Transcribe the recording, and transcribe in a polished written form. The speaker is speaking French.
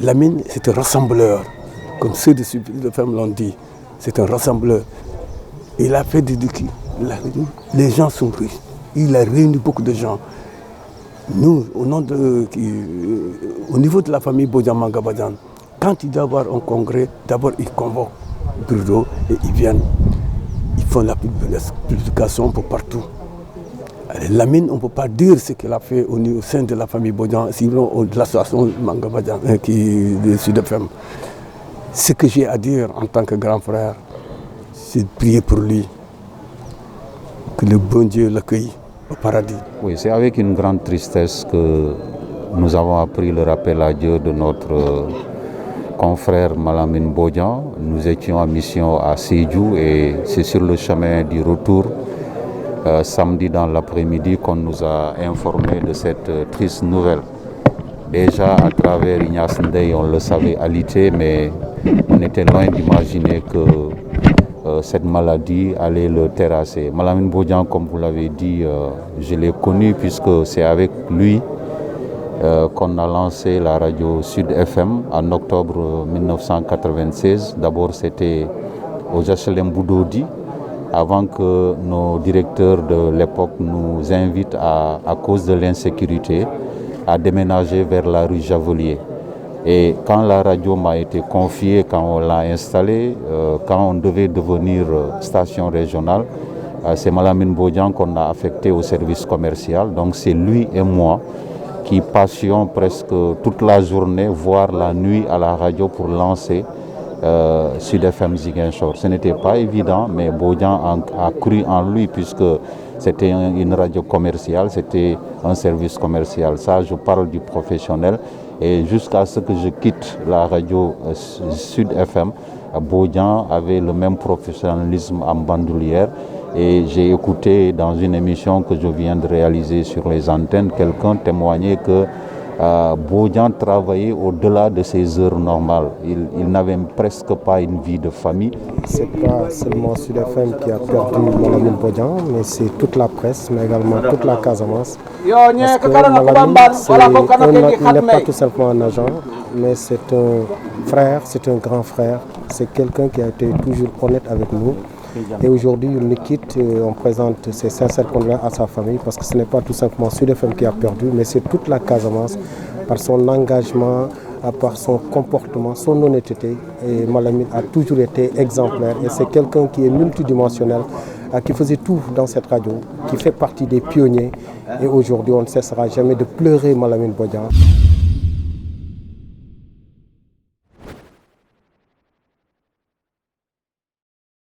Lamine, c'est un rassembleur, comme ceux de Sud FM l'ont dit. C'est un rassembleur. Il a fait les gens sont riches. Il a réuni beaucoup de gens. Nous, au niveau de la famille Bodian Mangabadian, quand il doit y avoir un congrès, d'abord il convoque Bruno et ils viennent. Ils font la publication pour partout. Lamine, on ne peut pas dire ce qu'il a fait au sein de la famille Bodian, sinon de l'association Mangabadian de Sud FM. Ce que j'ai à dire en tant que grand frère, c'est de prier pour lui, que le bon Dieu l'accueille au paradis. Oui, c'est avec une grande tristesse que nous avons appris le rappel à Dieu de notre confrère Malamine Bodian. Nous étions en mission à Sédhiou et c'est sur le chemin du retour, samedi dans l'après-midi, qu'on nous a informé de cette triste nouvelle. Déjà à travers Ignace Ndeye, on le savait alité, mais on était loin d'imaginer que cette maladie allait le terrasser. Malamine Bodian, comme vous l'avez dit, je l'ai connu puisque c'est avec lui qu'on a lancé la radio Sud FM en octobre 1996. D'abord, c'était aux HLM Boudaudi, avant que nos directeurs de l'époque nous invitent, à cause de l'insécurité, à déménager vers la rue Javelier. Et quand la radio m'a été confiée, quand on l'a installée, quand on devait devenir station régionale, c'est Malamine Bodian qu'on a affecté au service commercial. Donc c'est lui et moi qui passions presque toute la journée, voire la nuit à la radio pour lancer Sud FM Ziguinchor. Ce n'était pas évident, mais Bodian a cru en lui puisque c'était une radio commerciale, c'était un service commercial. Ça, je parle du professionnel. Et jusqu'à ce que je quitte la radio Sud FM, Bodian avait le même professionnalisme en bandoulière. Et j'ai écouté dans une émission que je viens de réaliser sur les antennes, quelqu'un témoignait que Bodian travaillait au-delà de ses heures normales. Il n'avait presque pas une vie de famille. Ce n'est pas seulement Sud FM qui a perdu Malamine Bodian, mais c'est toute la presse, mais également toute la Casamance. Parce que Malamine, il n'est pas tout simplement un agent, mais c'est un frère, c'est un grand frère. C'est quelqu'un qui a été toujours honnête avec nous. Et aujourd'hui, il nous quitte, on présente ses sincères condoléances à sa famille parce que ce n'est pas tout simplement Sud FM qui a perdu, mais c'est toute la Casamance par son engagement, par son comportement, son honnêteté. Et Malamine a toujours été exemplaire et c'est quelqu'un qui est multidimensionnel, qui faisait tout dans cette radio, qui fait partie des pionniers. Et aujourd'hui, on ne cessera jamais de pleurer Malamine Bodian.